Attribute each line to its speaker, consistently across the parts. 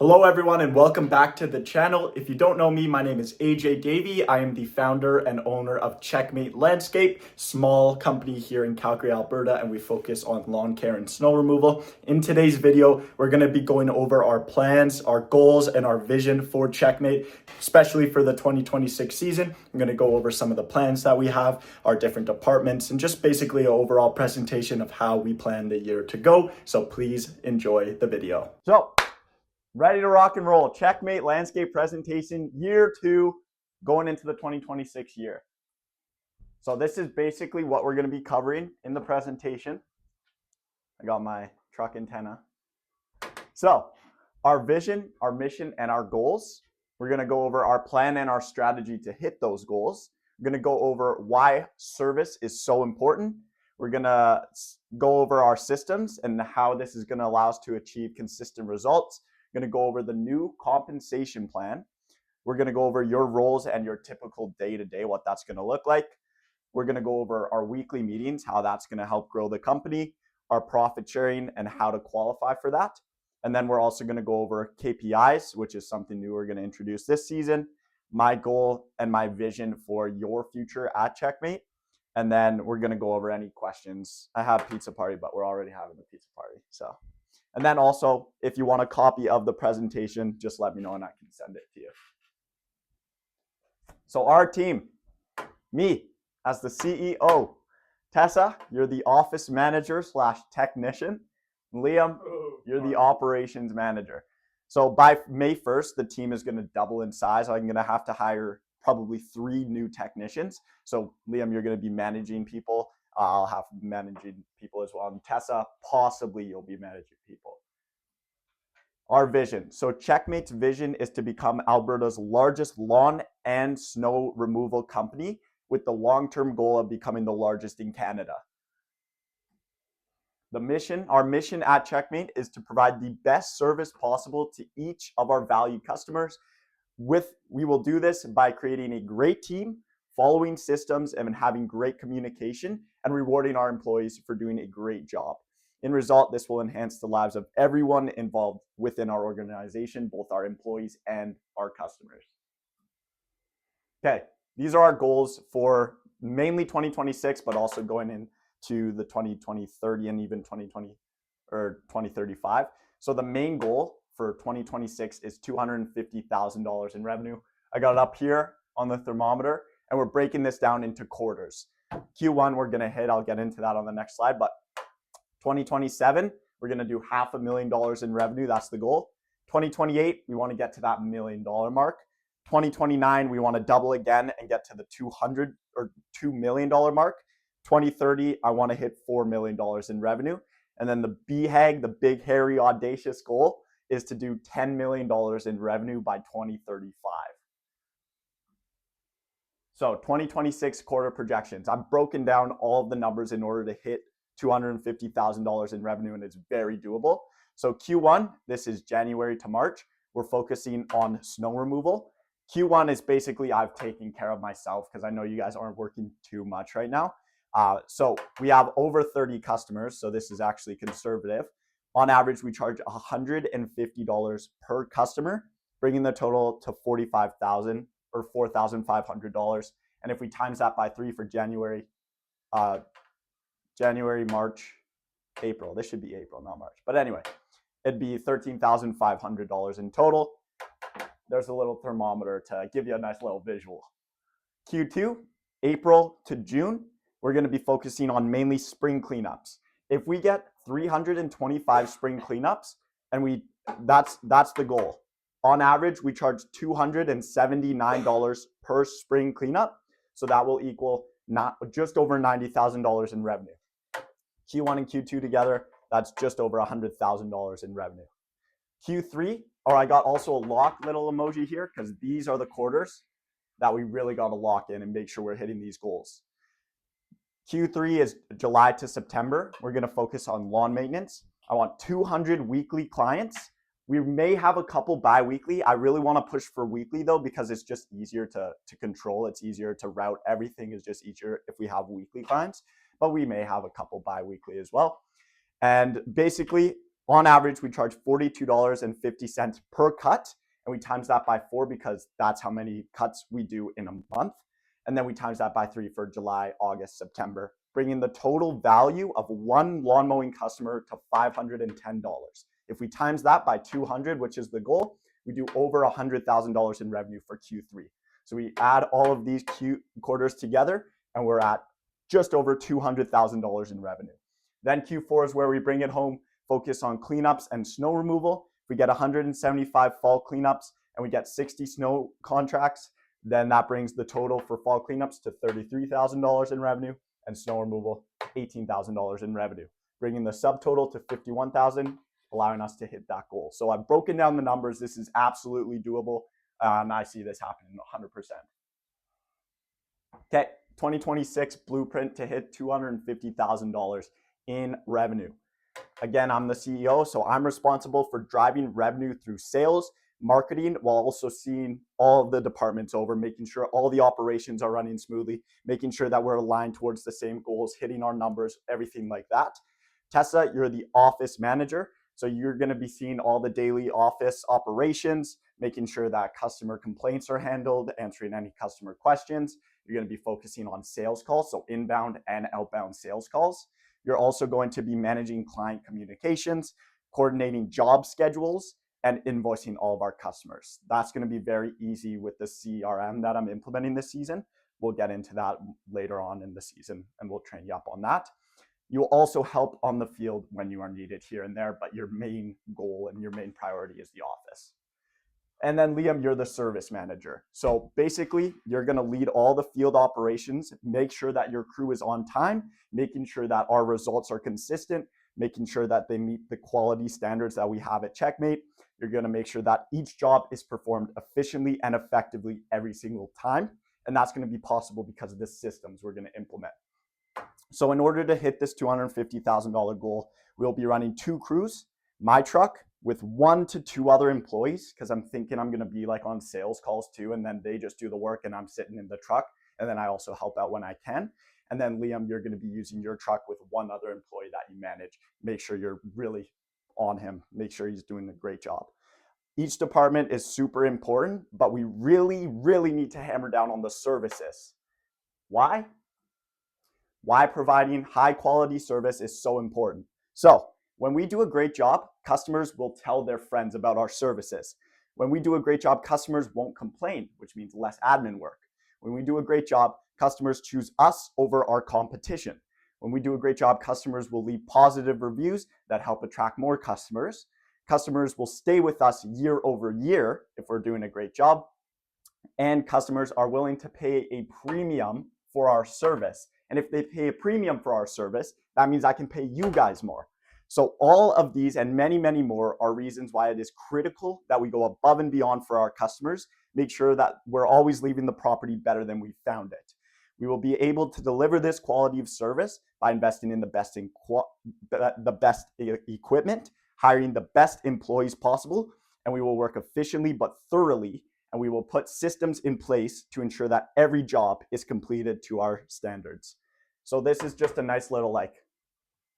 Speaker 1: Hello everyone and welcome back to the channel. If you don't know me, my name is AJ Davey. I am the founder and owner of Checkmate Landscape, small company here in Calgary, Alberta, and we focus on lawn care and snow removal. In today's video, we're going to be going over our plans, our goals, and our vision for Checkmate, especially for the 2026 season. I'm going to go over some of the plans that we have, our different departments, and just basically an overall presentation of how we plan the year to go. So please enjoy the video. Ready to rock and roll. Checkmate Landscape presentation, year 2, going into the 2026 year. So this is basically what we're going to be covering in the presentation. I got my truck antenna. So our vision, our mission, and our goals. We're going to go over our plan and our strategy to hit those goals. We're going to go over why service is so important. We're going to go over our systems and how this is going to allow us to achieve consistent results. Going to go over the new compensation plan. We're going to go over your roles and your typical day-to-day, what that's going to look like. We're going to go over our weekly meetings, how that's going to help grow the company, our profit sharing, and how to qualify for that. And then we're also going to go over KPIs, which is something new we're going to introduce this season, my goal and my vision for your future at Checkmate. And then we're going to go over any questions. I have pizza party, but we're already having a pizza party, so. And then also, if you want a copy of the presentation, just let me know and I can send it to you. So our team, me as the CEO, Tessa, you're the office manager / technician. Liam, you're the operations manager. So by May 1st, the team is going to double in size. I'm going to have to hire probably 3 new technicians. So Liam, you're going to be managing people. I'll have managing people as well. And Tessa, possibly you'll be managing people. Our vision. So Checkmate's vision is to become Alberta's largest lawn and snow removal company with the long-term goal of becoming the largest in Canada. Our mission at Checkmate is to provide the best service possible to each of our valued customers. We will do this by creating a great team, following systems, and having great communication, and rewarding our employees for doing a great job. In result, this will enhance the lives of everyone involved within our organization, both our employees and our customers. Okay, these are our goals for mainly 2026, but also going into the 2030 and even 2035. So the main goal for 2026 is $250,000 in revenue. I got it up here on the thermometer, and we're breaking this down into quarters. Q1 we're going to hit, I'll get into that on the next slide, but 2027, we're going to do $500,000 in revenue. That's the goal. 2028, we want to get to that $1 million mark. 2029, we want to double again and get to the $2 million mark. 2030, I want to hit $4 million in revenue. And then the BHAG, the big, hairy, audacious goal is to do $10 million in revenue by 2035. So 2026 quarter projections. I've broken down all of the numbers in order to hit $250,000 in revenue, and it's very doable. So Q1, this is January to March. We're focusing on snow removal. Q1 is basically I've taken care of myself because I know you guys aren't working too much right now. So we have over 30 customers, so this is actually conservative. On average, we charge $150 per customer, bringing the total to $45,000 or $4,500. And if we times that by 3 for January, March, April. This should be April, not March. But anyway, it'd be $13,500 in total. There's a little thermometer to give you a nice little visual. Q2, April to June, we're going to be focusing on mainly spring cleanups. If we get 325 spring cleanups, and that's the goal. On average, we charge $279 per spring cleanup. So that will equal just over $90,000 in revenue. Q1 and Q2 together, that's just over $100,000 in revenue. Q3, I got also a lock little emoji here because these are the quarters that we really got to lock in and make sure we're hitting these goals. Q3 is July to September. We're going to focus on lawn maintenance. I want 200 weekly clients. We may have a couple bi-weekly. I really want to push for weekly though, because it's just easier to control. It's easier to route. Everything is just easier if we have weekly clients, but we may have a couple bi-weekly as well. And basically On average, we charge $42.50 per cut, and we times that by 4 because that's how many cuts we do in a month. And then we times that by 3 for July, August, September, bringing the total value of one lawn mowing customer to $510. If we times that by 200, which is the goal, we do over $100,000 in revenue for Q3. So we add all of these quarters together, and we're at just over $200,000 in revenue. Then Q4 is where we bring it home, focus on cleanups and snow removal. If we get 175 fall cleanups and we get 60 snow contracts, then that brings the total for fall cleanups to $33,000 in revenue, and snow removal, $18,000 in revenue, bringing the subtotal to $51,000, allowing us to hit that goal. So I've broken down the numbers. This is absolutely doable, and I see this happening 100%. Okay, 2026 blueprint to hit $250,000 in revenue. Again, I'm the CEO, so I'm responsible for driving revenue through sales, marketing, while also seeing all of the departments over, making sure all the operations are running smoothly, making sure that we're aligned towards the same goals, hitting our numbers, everything like that. Tessa, you're the office manager. So you're going to be seeing all the daily office operations, making sure that customer complaints are handled, answering any customer questions. You're going to be focusing on sales calls, so inbound and outbound sales calls. You're also going to be managing client communications, coordinating job schedules, and invoicing all of our customers. That's going to be very easy with the CRM that I'm implementing this season. We'll get into that later on in the season, and we'll train you up on that. You'll also help on the field when you are needed here and there, but your main goal and your main priority is the office. And then Liam, you're the service manager. So basically, you're going to lead all the field operations, make sure that your crew is on time, making sure that our results are consistent, making sure that they meet the quality standards that we have at Checkmate. You're going to make sure that each job is performed efficiently and effectively every single time. And that's going to be possible because of the systems we're going to implement. So in order to hit this $250,000 goal, we'll be running 2 crews, my truck with 1 to 2 other employees, because I'm thinking I'm going to be like on sales calls too, and then they just do the work and I'm sitting in the truck, and then I also help out when I can. And then Liam, you're going to be using your truck with 1 other employee that you manage. Make sure you're really on him. Make sure he's doing a great job. Each department is super important, but we really, really need to hammer down on the services. Why? Why providing high quality service is so important. So when we do a great job, customers will tell their friends about our services. When we do a great job, customers won't complain, which means less admin work. When we do a great job, customers choose us over our competition. When we do a great job, customers will leave positive reviews that help attract more customers. Customers will stay with us year over year if we're doing a great job. And customers are willing to pay a premium for our service. And if they pay a premium for our service, that means I can pay you guys more. So all of these and many, many more are reasons why it is critical that we go above and beyond for our customers, make sure that we're always leaving the property better than we found it. We will be able to deliver this quality of service by investing in the best equipment, hiring the best employees possible, and we will work efficiently but thoroughly, and we will put systems in place to ensure that every job is completed to our standards. So this is just a nice little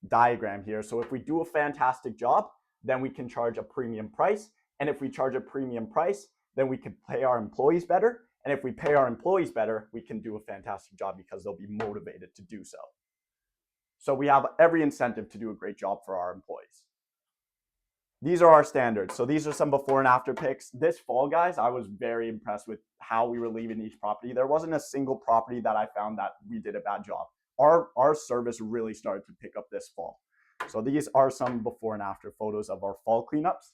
Speaker 1: diagram here. So if we do a fantastic job, then we can charge a premium price. And if we charge a premium price, then we can pay our employees better. And if we pay our employees better, we can do a fantastic job because they'll be motivated to do so. So we have every incentive to do a great job for our employees. These are our standards. So these are some before and after pics. This fall, guys, I was very impressed with how we were leaving each property. There wasn't a single property that I found that we did a bad job. Our service really started to pick up this fall. So these are some before and after photos of our fall cleanups.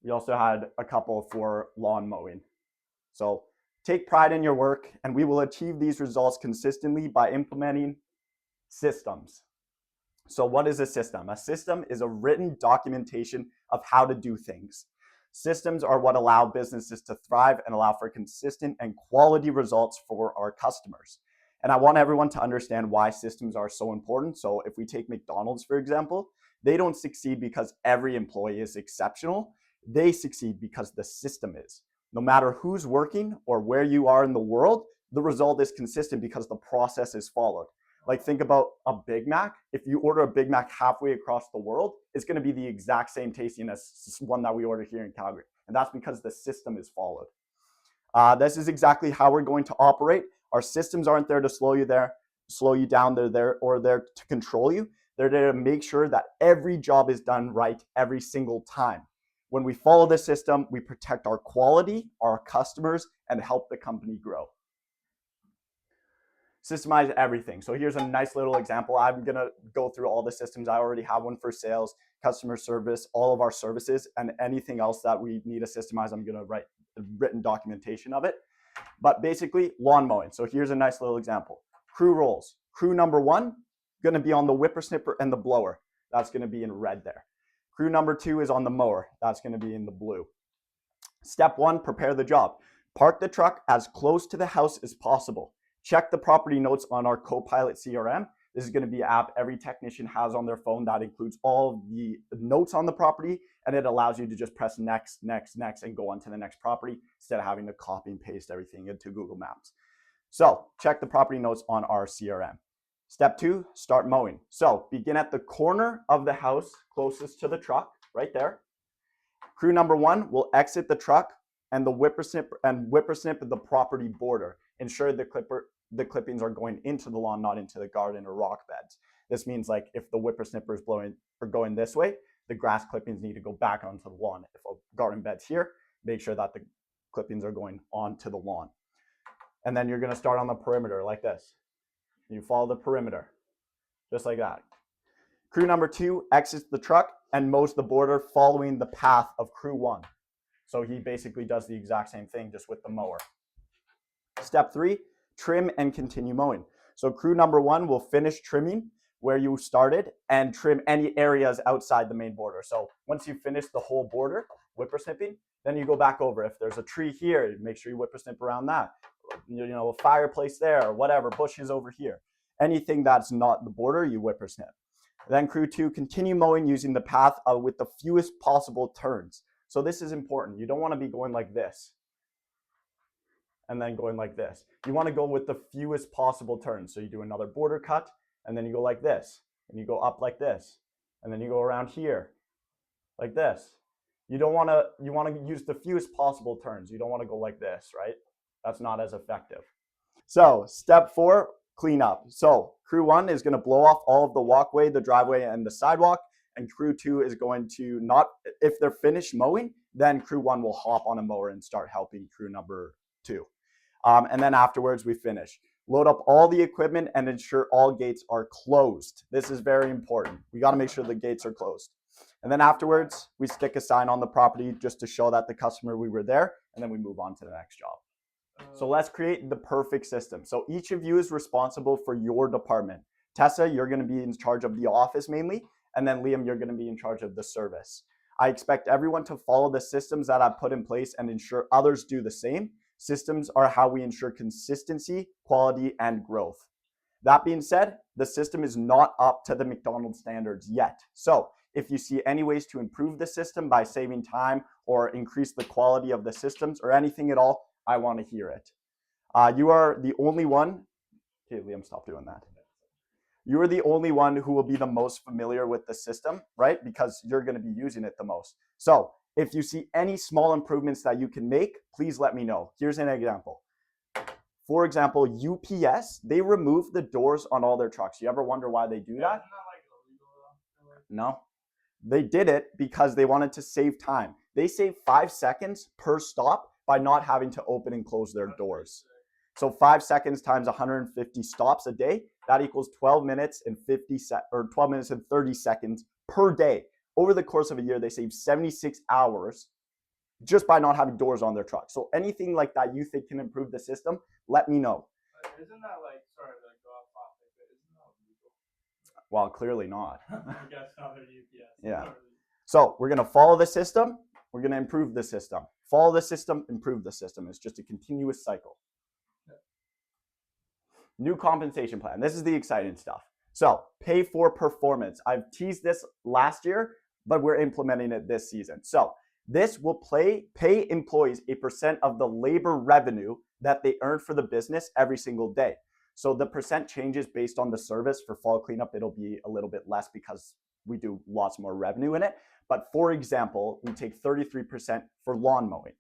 Speaker 1: We also had a couple for lawn mowing. So take pride in your work, and we will achieve these results consistently by implementing systems. So what is a system? A system is a written documentation of how to do things. Systems are what allow businesses to thrive and allow for consistent and quality results for our customers. And I want everyone to understand why systems are so important. So if we take McDonald's, for example, they don't succeed because every employee is exceptional. They succeed because the system is. No matter who's working or where you are in the world, the result is consistent because the process is followed. Like think about a Big Mac. If you order a Big Mac halfway across the world, it's going to be the exact same tasting as one that we order here in Calgary. And that's because the system is followed. This is exactly how we're going to operate. Our systems aren't there to slow you down. They're there to control you. They're there to make sure that every job is done right every single time. When we follow the system, we protect our quality, our customers, and help the company grow. Systemize everything. So here's a nice little example. I'm gonna go through all the systems. I already have one for sales, customer service, all of our services, and anything else that we need to systemize, I'm gonna write the written documentation of it. But basically, lawn mowing. So here's a nice little example. Crew roles. Crew number 1, gonna be on the whippersnipper and the blower. That's gonna be in red there. Crew number 2 is on the mower. That's gonna be in the blue. Step 1, prepare the job. Park the truck as close to the house as possible. Check the property notes on our Copilot CRM. This is going to be an app every technician has on their phone that includes all the notes on the property, and it allows you to just press next, next, next, and go on to the next property instead of having to copy and paste everything into Google Maps. So check the property notes on our CRM. Step 2, start mowing. So begin at the corner of the house closest to the truck, right there. Crew number 1 will exit the truck and the whippersnip the property border. Ensure the clippings are going into the lawn, not into the garden or rock beds. This means like if the whippersnipper is blowing or going this way, the grass clippings need to go back onto the lawn. If a garden bed's here, make sure that the clippings are going onto the lawn. And then you're gonna start on the perimeter like this. You follow the perimeter, just like that. Crew number 2 exits the truck and mows the border following the path of crew 1. So he basically does the exact same thing, just with the mower. Step 3, trim and continue mowing. So crew number 1 will finish trimming where you started and trim any areas outside the main border. So once you finish the whole border, whippersnipping, then you go back over. If there's a tree here, make sure you whippersnip around that. You know, a fireplace there, or whatever, bushes over here. Anything that's not the border, you whippersnip. Then crew 2, continue mowing using the path with the fewest possible turns. So this is important. You don't want to be going like this and then going like this. You want to go with the fewest possible turns. So you do another border cut, and then you go like this, and you go up like this, and then you go around here like this. You want to use the fewest possible turns. You don't want to go like this, right? That's not as effective. So step 4, clean up. So crew 1 is going to blow off all of the walkway, the driveway, and the sidewalk. And crew 2 is going to if they're finished mowing, then crew 1 will hop on a mower and start helping crew number 2. And then afterwards we finish. Load up all the equipment and ensure all gates are closed. This is very important. We got to make sure the gates are closed. And then afterwards, we stick a sign on the property just to show that the customer we were there, and then we move on to the next job. So let's create the perfect system. So each of you is responsible for your department. Tessa, you're going to be in charge of the office mainly, and then Liam, you're going to be in charge of the service. I expect everyone to follow the systems that I've put in place and ensure others do the same. Systems are how we ensure consistency, quality, and growth. That being said, the system is not up to the McDonald's standards yet. So if you see any ways to improve the system by saving time or increase the quality of the systems or anything at all, I want to hear it. You are the only one. Okay, Liam, stop doing that. You are the only one who will be the most familiar with the system, right? Because you're going to be using it the most. So if you see any small improvements that you can make, please let me know. Here's an example. For example, UPS, they remove the doors on all their trucks. You ever wonder why they do that? No. They did it because they wanted to save time. They save 5 seconds per stop by not having to open and close their doors. So 5 seconds times 150 stops a day, that equals 12 minutes and 12 minutes and 30 seconds per day. Over the course of a year, they save 76 hours just by not having doors on their truck. So anything like that you think can improve the system, let me know.
Speaker 2: Isn't that like, sorry to go off topic, but isn't that legal?
Speaker 1: Well, clearly not.
Speaker 2: I guess not at UPS.
Speaker 1: Yeah. So we're going to follow the system. We're going to improve the system. Follow the system, improve the system. It's just a continuous cycle. New compensation plan. This is the exciting stuff. So pay for performance. I've teased this last year, but we're implementing it this season. So this will pay employees a % of the labor revenue that they earn for the business every single day. So the percent changes based on the service. For fall cleanup, it'll be a little bit less because we do lots more revenue in it. But for example, we take 33% for lawn mowing.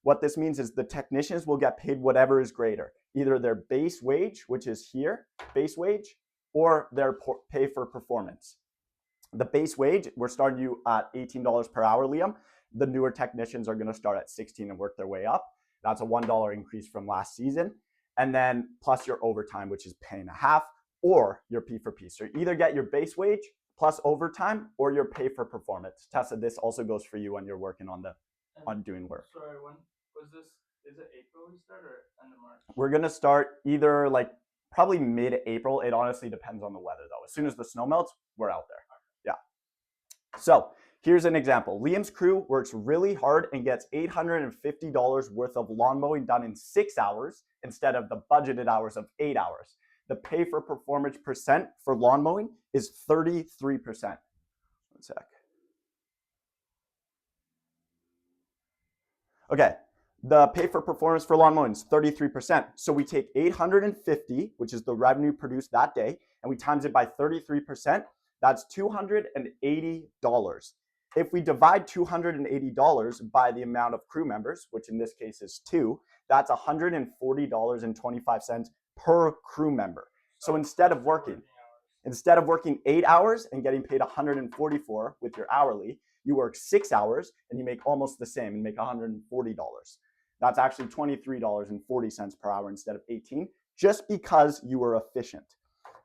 Speaker 1: What this means is the technicians will get paid whatever is greater, either their base wage, which is here, base wage, or their pay for performance. The base wage, we're starting you at $18 per hour, Liam. The newer technicians are gonna start at 16 and work their way up. That's a $1 increase from last season. And then plus your overtime, which is pay and a half, or your P for P. So you either get your base wage plus overtime or your pay for performance. Tessa, this also goes for you when you're working on doing work.
Speaker 2: Sorry, when was this? Is it April we start or end of March?
Speaker 1: We're gonna start either like probably mid-April. It honestly depends on the weather though. As soon as the snow melts, we're out there. Yeah. So here's an example. Liam's crew works really hard and gets $850 worth of lawn mowing done in 6 hours instead of the budgeted hours of 8 hours. The pay for performance percent for lawn mowing is 33%. One sec. Okay, the pay for performance for lawn mowing is 33%. So we take 850, which is the revenue produced that day, and we times it by 33%. That's $280. If we divide $280 by the amount of crew members, which in this case is 2, that's $140.25 per crew member. So instead of working 8 hours and getting paid $144 with your hourly, you work 6 hours and you make almost the same and make $140. That's actually $23.40 per hour instead of 18, just because you were efficient.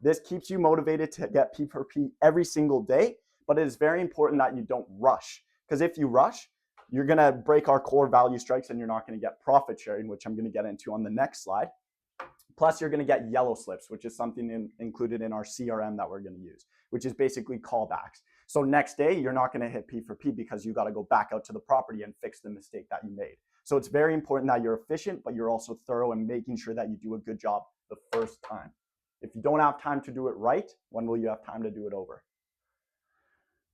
Speaker 1: This keeps you motivated to get P per P every single day, but it is very important that you don't rush. Because if you rush, you're gonna break our core value strikes and you're not gonna get profit sharing, which I'm gonna get into on the next slide. Plus you're gonna get yellow slips, which is something included in our CRM that we're gonna use, which is basically callbacks. So next day, you're not gonna hit P for P because you gotta go back out to the property and fix the mistake that you made. So it's very important that you're efficient, but you're also thorough and making sure that you do a good job the first time. If you don't have time to do it right, when will you have time to do it over?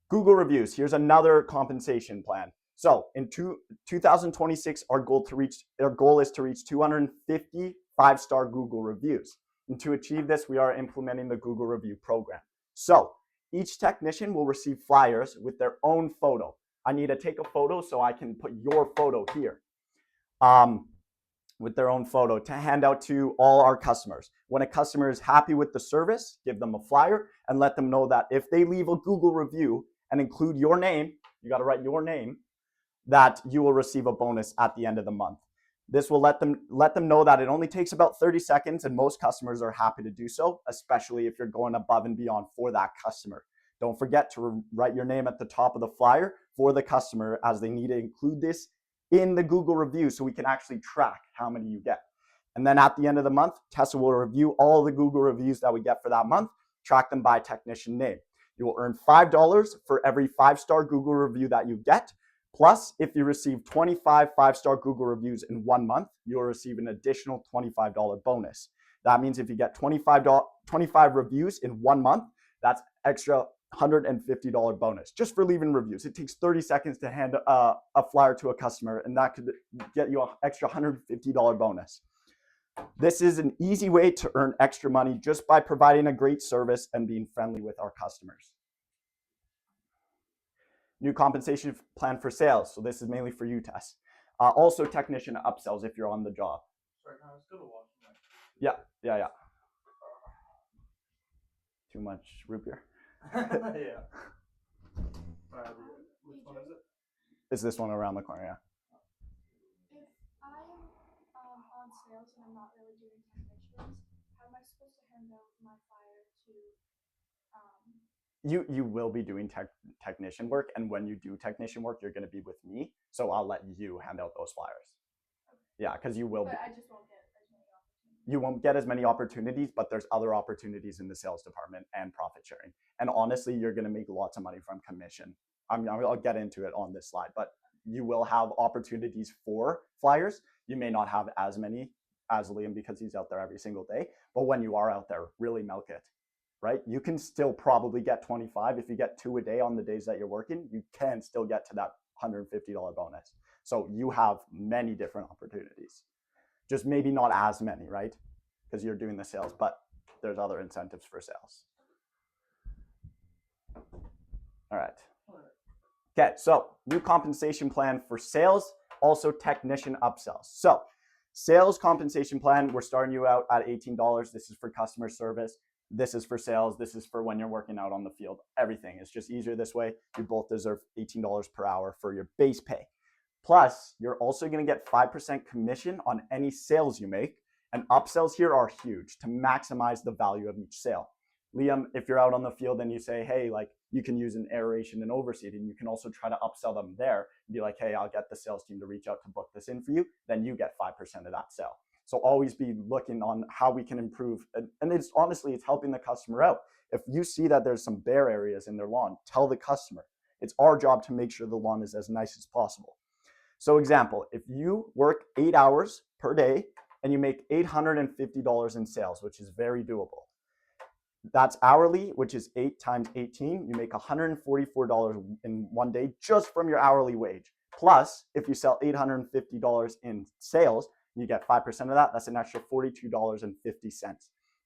Speaker 1: Google reviews. Here's another compensation plan. So in 2026, our goal is to reach 250 5-star Google reviews. And to achieve this, we are implementing the Google review program. So each technician will receive flyers with their own photo. I need to take a photo so I can put your photo here. With their own photo to hand out to all our customers. When a customer is happy with the service, give them a flyer and let them know that if they leave a Google review and include your name, you got to write your name, that you will receive a bonus at the end of the month. This will let them know that it only takes about 30 seconds and most customers are happy to do so, especially if you're going above and beyond for that customer. Don't forget to write your name at the top of the flyer for the customer, as they need to include this in the Google review so we can actually track how many you get. And then at the end of the month, Tessa will review all the Google reviews that we get for that month, track them by technician name. You will earn $5 for every 5-star Google review that you get. Plus, if you receive 25 5-star Google reviews in 1 month, you'll receive an additional $25 bonus. That means if you get 25 reviews in 1 month, that's extra $150 bonus just for leaving reviews. It takes 30 seconds to hand a flyer to a customer, and that could get you an extra $150 bonus. This is an easy way to earn extra money just by providing a great service and being friendly with our customers. New compensation plan for sales. So this is mainly for you, Tess. Also technician upsells if you're on the job.
Speaker 2: Sorry, can I still watch that?
Speaker 1: Yeah. Too much root beer.
Speaker 2: Yeah. Which one is it?
Speaker 1: It's this one around the corner, yeah.
Speaker 3: If I'm on sales and I'm not really doing technicians, how am I supposed to hand out my flyer to
Speaker 1: You will be doing technician work, and when you do technician work, you're going to be with me, so I'll let you hand out those flyers. Yeah, because you will.
Speaker 3: But I just won't get as many opportunities.
Speaker 1: You won't get as many opportunities, but there's other opportunities in the sales department and profit sharing. And honestly, you're going to make lots of money from commission. I'll get into it on this slide, but you will have opportunities for flyers. You may not have as many as Liam because he's out there every single day, but when you are out there, really milk it. Right? You can still probably get 25. If you get 2 a day on the days that you're working, you can still get to that $150 bonus. So you have many different opportunities, just maybe not as many, right? because you're doing the sales, but there's other incentives for sales. All right. Okay, so new compensation plan for sales, also technician upsells. So sales compensation plan, we're starting you out at $18. This is for customer service. This is for sales. This is for when you're working out on the field. Everything is just easier this way. You both deserve $18 per hour for your base pay. Plus, you're also going to get 5% commission on any sales you make. And upsells here are huge to maximize the value of each sale. Liam, if you're out on the field and you say, hey, like you can use an aeration and overseeding, you can also try to upsell them there and be like, hey, I'll get the sales team to reach out to book this in for you. Then you get 5% of that sale. So always be looking on how we can improve. And it's honestly, it's helping the customer out. If you see that there's some bare areas in their lawn, tell the customer. It's our job to make sure the lawn is as nice as possible. So example, if you work 8 hours per day and you make $850 in sales, which is very doable. That's hourly, which is 8 times 18. You make $144 in one day just from your hourly wage. Plus, if you sell $850 in sales, you get 5% of that. That's an extra $42.50.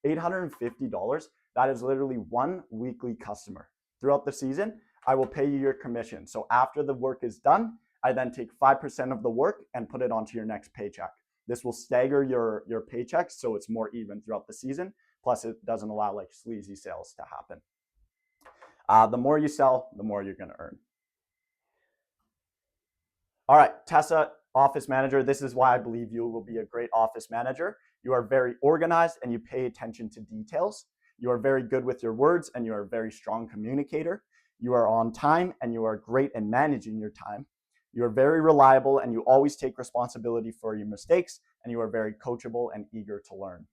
Speaker 1: $850, that is literally one weekly customer. Throughout the season, I will pay you your commission. So after the work is done, I then take 5% of the work and put it onto your next paycheck. This will stagger your paychecks so it's more even throughout the season. Plus, it doesn't allow like sleazy sales to happen. The more you sell, the more you're going to earn. All right, Tessa, office manager. This is why I believe you will be a great office manager. You are very organized and you pay attention to details. You are very good with your words and you are a very strong communicator. You are on time and you are great in managing your time. You are very reliable and you always take responsibility for your mistakes, and you are very coachable and eager to learn.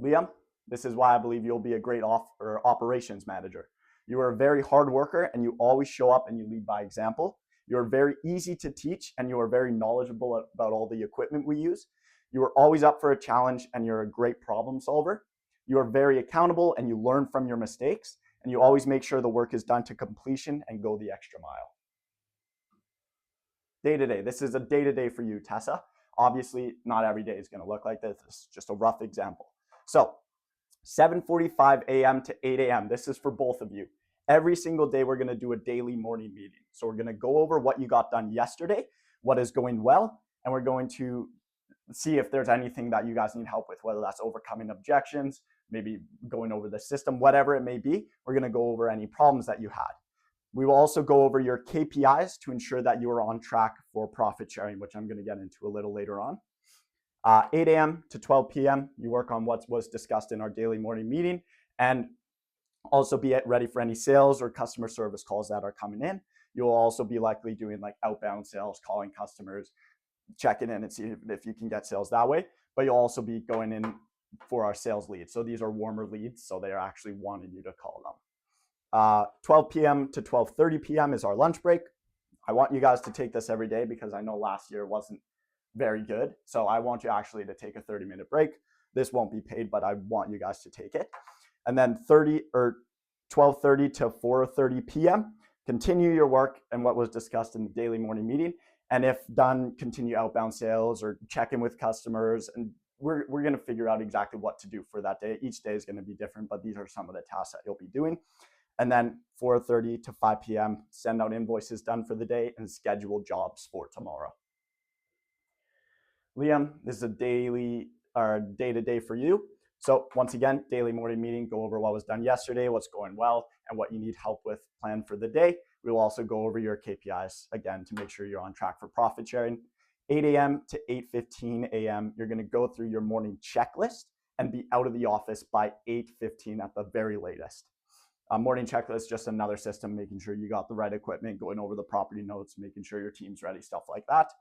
Speaker 1: Liam, this is why I believe you'll be a great operations manager. You are a very hard worker and you always show up and you lead by example. You are very easy to teach and you are very knowledgeable about all the equipment we use. You are always up for a challenge and you're a great problem solver. You are very accountable and you learn from your mistakes, and you always make sure the work is done to completion and go the extra mile. Day-to-day, this is a day-to-day for you, Tessa. Obviously, not every day is going to look like this. This is just a rough example. So 7:45 a.m. to 8 a.m. This is for both of you. Every single day, we're going to do a daily morning meeting. So we're going to go over what you got done yesterday, what is going well, and we're going to see if there's anything that you guys need help with, whether that's overcoming objections, maybe going over the system, whatever it may be. We're going to go over any problems that you had. We will also go over your KPIs to ensure that you are on track for profit sharing, which I'm going to get into a little later on. 8 a.m. to 12 p.m., you work on what was discussed in our daily morning meeting, and also be ready for any sales or customer service calls that are coming in. You'll also be likely doing like outbound sales, calling customers, checking in and see if you can get sales that way. But you'll also be going in for our sales leads. So these are warmer leads, so they are actually wanting you to call them. 12 p.m. to 12:30 p.m. is our lunch break. I want you guys to take this every day because I know last year wasn't very good. So I want you actually to take a 30-minute break. This won't be paid, but I want you guys to take it. And then 12:30 to 4:30 p.m., continue your work and what was discussed in the daily morning meeting. And if done, continue outbound sales or check in with customers. And we're going to figure out exactly what to do for that day. Each day is going to be different, but these are some of the tasks that you'll be doing. And then 4:30 to 5 p.m., send out invoices done for the day and schedule jobs for tomorrow. Liam, this is a day-to-day for you. So once again, daily morning meeting, go over what was done yesterday, what's going well, and what you need help with plan for the day. We will also go over your KPIs again to make sure you're on track for profit sharing. 8 a.m. to 8:15 a.m., you're going to go through your morning checklist and be out of the office by 8:15 at the very latest. Morning checklist, just another system, making sure you got the right equipment, going over the property notes, making sure your team's ready, stuff like that.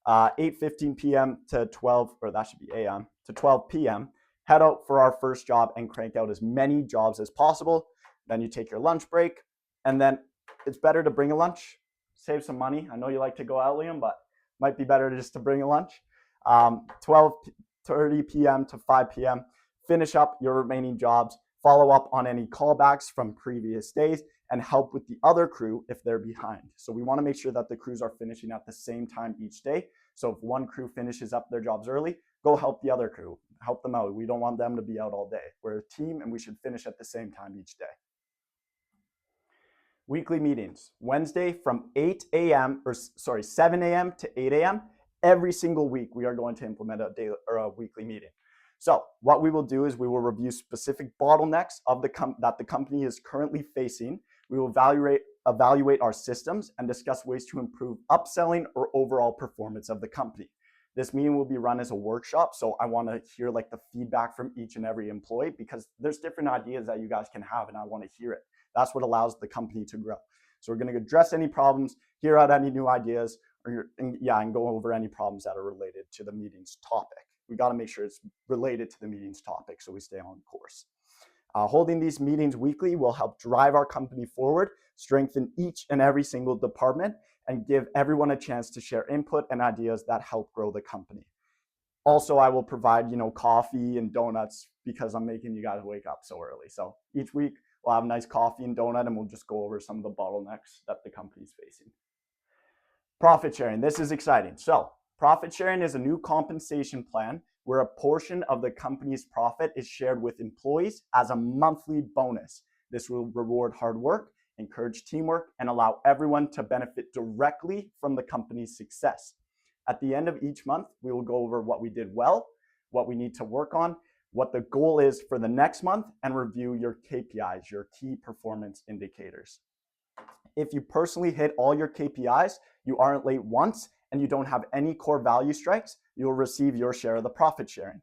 Speaker 1: 8:15 p.m. to 12, or that should be a.m. to 12 p.m., head out for our first job and crank out as many jobs as possible. Then you take your lunch break, and then it's better to bring a lunch, save some money. I know you like to go out, Liam, but might be better just to bring a lunch. 12:30 p.m. to 5 p.m., finish up your remaining jobs, follow up on any callbacks from previous days, and help with the other crew if they're behind. So we want to make sure that the crews are finishing at the same time each day. So if one crew finishes up their jobs early, go help the other crew, help them out. We don't want them to be out all day. We're a team and we should finish at the same time each day. Weekly meetings, Wednesday from 7 a.m. to 8 a.m. Every single week, we are going to implement a weekly meeting. So what we will do is we will review specific bottlenecks that the company is currently facing. We will evaluate our systems and discuss ways to improve upselling or overall performance of the company. This meeting will be run as a workshop, so I want to hear like the feedback from each and every employee, because there's different ideas that you guys can have and I want to hear it. That's what allows the company to grow. So we're going to address any problems, hear out any new ideas, and go over any problems that are related to the meeting's topic. We got to make sure it's related to the meeting's topic so we stay on course. Holding these meetings weekly will help drive our company forward, strengthen each and every single department, and give everyone a chance to share input and ideas that help grow the company. Also, I will provide, coffee and donuts because I'm making you guys wake up so early. So each week we'll have a nice coffee and donut and we'll just go over some of the bottlenecks that the company's facing. Profit sharing, this is exciting. So profit sharing is a new compensation plan where a portion of the company's profit is shared with employees as a monthly bonus. This will reward hard work, encourage teamwork, and allow everyone to benefit directly from the company's success. At the end of each month, we will go over what we did well, what we need to work on, what the goal is for the next month, and review your KPIs, your key performance indicators. If you personally hit all your KPIs, you aren't late once, and you don't have any core value strikes, you'll receive your share of the profit sharing.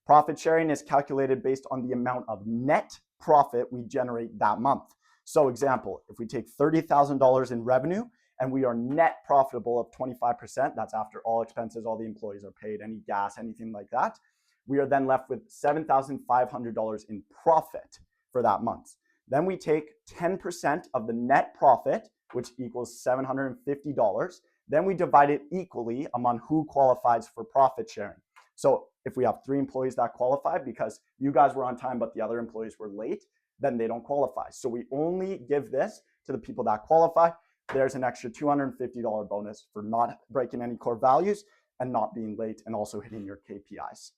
Speaker 1: Profit sharing is calculated based on the amount of net profit we generate that month. So example, if we take $30,000 in revenue and we are net profitable of 25%, that's after all expenses, all the employees are paid, any gas, anything like that, we are then left with $7,500 in profit for that month. Then we take 10% of the net profit, which equals $750. Then we divide it equally among who qualifies for profit sharing. So if we have 3 employees that qualify because you guys were on time but the other employees were late, then they don't qualify. So we only give this to the people that qualify. There's an extra $250 bonus for not breaking any core values and not being late and also hitting your KPIs.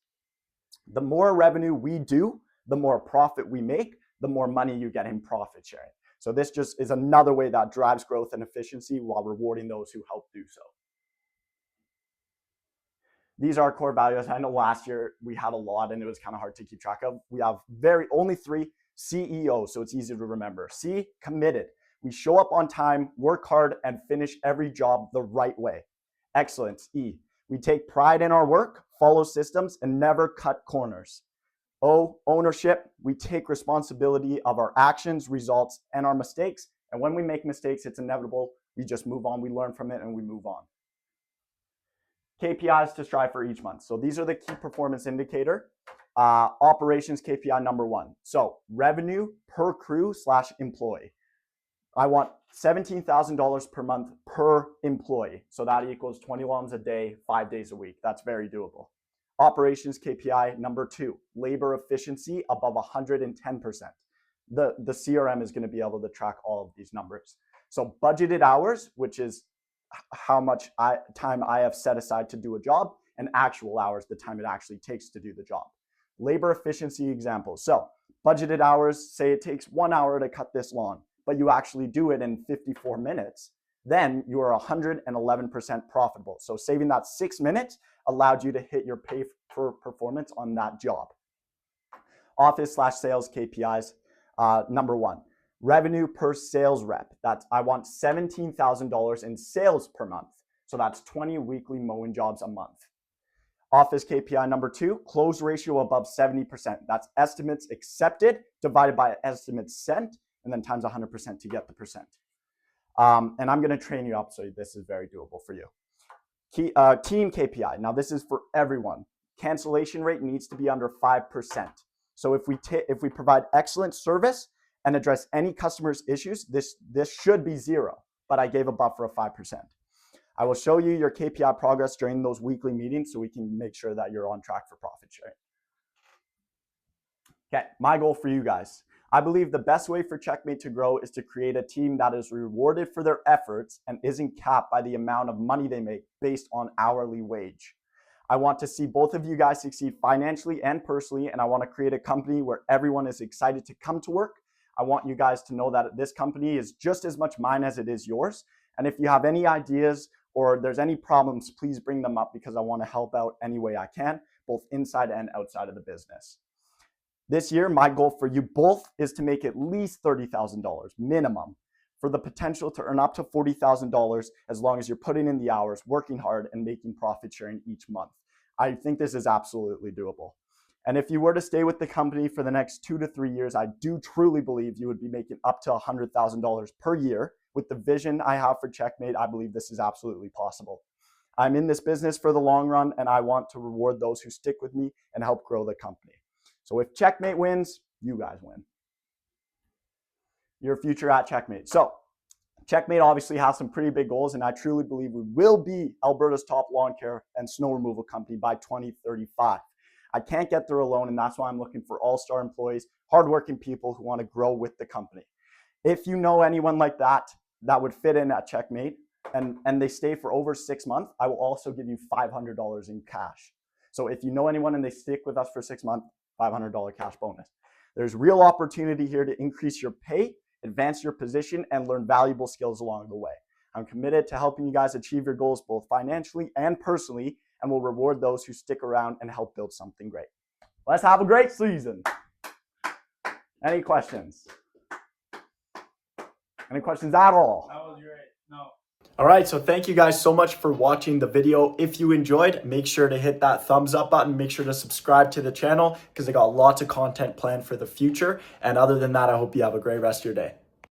Speaker 1: The more revenue we do, the more profit we make, the more money you get in profit sharing. So this just is another way that drives growth and efficiency while rewarding those who help do so. These are core values. I know last year we had a lot and it was kind of hard to keep track of. We have only 3. CEO, so it's easy to remember. C, committed. We show up on time, work hard, and finish every job the right way. Excellence. E, we take pride in our work, follow systems, and never cut corners. O, ownership. We take responsibility of our actions, results, and our mistakes. And when we make mistakes, it's inevitable. We just move on, we learn from it, and we move on. KPIs to strive for each month. So these are the key performance indicator. Operations KPI number 1. So revenue per crew / employee. I want $17,000 per month per employee. So that equals 20 loans a day, 5 days a week. That's very doable. Operations KPI number 2, labor efficiency above 110%. The CRM is going to be able to track all of these numbers. So budgeted hours, which is how much time I have set aside to do a job, and actual hours, the time it actually takes to do the job. Labor efficiency examples. So budgeted hours, say it takes 1 hour to cut this lawn, but you actually do it in 54 minutes, then you are 111% profitable. So saving that 6 minutes allowed you to hit your pay for performance on that job. Office / sales KPIs, number 1, revenue per sales rep. That's, I want $17,000 in sales per month. So that's 20 weekly mowing jobs a month. Office KPI number 2, close ratio above 70%. That's estimates accepted divided by estimates sent, and then times 100% to get the percent. And I'm going to train you up so this is very doable for you. Team KPI. Now this is for everyone. Cancellation rate needs to be under 5%. So if we provide excellent service and address any customer's issues, this should be 0, but I gave a buffer of 5%. I will show you your KPI progress during those weekly meetings so we can make sure that you're on track for profit sharing. Okay, my goal for you guys. I believe the best way for Checkmate to grow is to create a team that is rewarded for their efforts and isn't capped by the amount of money they make based on hourly wage. I want to see both of you guys succeed financially and personally, and I want to create a company where everyone is excited to come to work. I want you guys to know that this company is just as much mine as it is yours. And if you have any ideas or there's any problems, please bring them up because I want to help out any way I can, both inside and outside of the business. This year, my goal for you both is to make at least $30,000 minimum, for the potential to earn up to $40,000 as long as you're putting in the hours, working hard, and making profit sharing each month. I think this is absolutely doable. And if you were to stay with the company for the next 2 to 3 years, I do truly believe you would be making up to $100,000 per year. With the vision I have for Checkmate, I believe this is absolutely possible. I'm in this business for the long run, and I want to reward those who stick with me and help grow the company. So if Checkmate wins, you guys win. Your future at Checkmate. So Checkmate obviously has some pretty big goals, and I truly believe we will be Alberta's top lawn care and snow removal company by 2035. I can't get there alone, and that's why I'm looking for all-star employees, hardworking people who want to grow with the company. If you know anyone like that would fit in at Checkmate, and they stay for over 6 months, I will also give you $500 in cash. So if you know anyone and they stick with us for 6 months, $500 cash bonus. There's real opportunity here to increase your pay, advance your position, and learn valuable skills along the way. I'm committed to helping you guys achieve your goals both financially and personally, and will reward those who stick around and help build something great. Let's have a great season. Any questions? Any questions at all?
Speaker 2: That was great. No.
Speaker 1: All right, so thank you guys so much for watching the video. If you enjoyed, make sure to hit that thumbs up button. Make sure to subscribe to the channel because I got lots of content planned for the future. And other than that, I hope you have a great rest of your day.